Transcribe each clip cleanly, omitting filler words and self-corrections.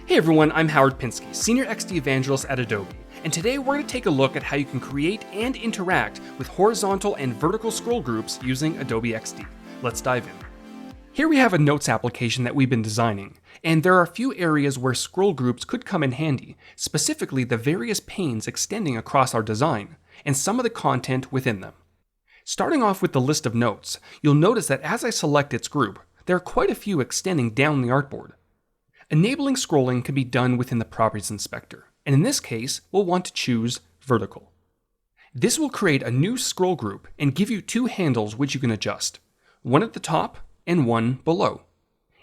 Hey everyone, I'm Howard Pinsky, Senior XD Evangelist at Adobe, and today we're going to take a look at how you can create and interact with horizontal and vertical scroll groups using Adobe XD. Let's dive in. Here we have a notes application that we've been designing, and there are a few areas where scroll groups could come in handy, specifically the various panes extending across our design, and some of the content within them. Starting off with the list of notes, you'll notice that as I select its group, there are quite a few extending down the artboard. Enabling scrolling can be done within the Properties Inspector, and in this case, we'll want to choose Vertical. This will create a new scroll group and give you two handles which you can adjust, one at the top and one below.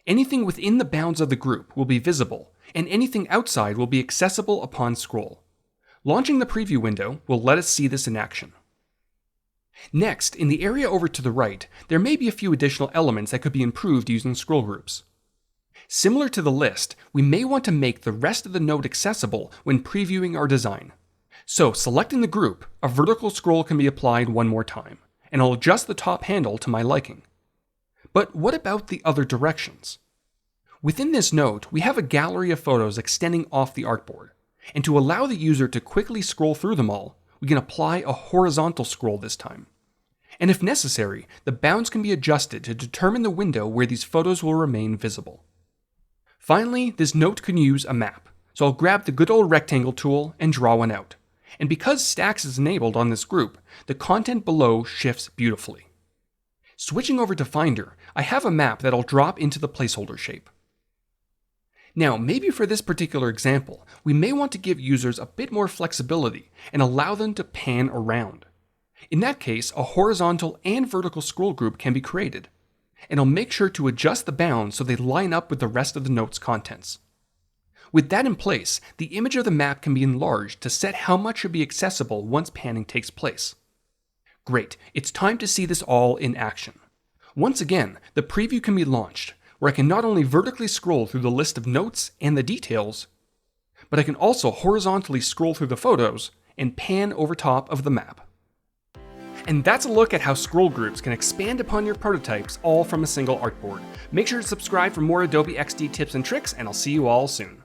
Anything within the bounds of the group will be visible, and anything outside will be accessible upon scroll. Launching the preview window will let us see this in action. Next, in the area over to the right, there may be a few additional elements that could be improved using scroll groups. Similar to the list, we may want to make the rest of the note accessible when previewing our design. So, selecting the group, a vertical scroll can be applied one more time, and I'll adjust the top handle to my liking. But what about the other directions? Within this note, we have a gallery of photos extending off the artboard, and to allow the user to quickly scroll through them all, we can apply a horizontal scroll this time. And if necessary, the bounds can be adjusted to determine the window where these photos will remain visible. Finally, this note can use a map, so I'll grab the good old rectangle tool and draw one out. And because Stacks is enabled on this group, the content below shifts beautifully. Switching over to Finder, I have a map that I'll drop into the placeholder shape. Now, maybe for this particular example, we may want to give users a bit more flexibility and allow them to pan around. In that case, a horizontal and vertical scroll group can be created, and I'll make sure to adjust the bounds so they line up with the rest of the note's contents. With that in place, the image of the map can be enlarged to set how much should be accessible once panning takes place. Great, it's time to see this all in action. Once again, the preview can be launched, where I can not only vertically scroll through the list of notes and the details, but I can also horizontally scroll through the photos and pan over top of the map. And that's a look at how scroll groups can expand upon your prototypes all from a single artboard. Make sure to subscribe for more Adobe XD tips and tricks, and I'll see you all soon.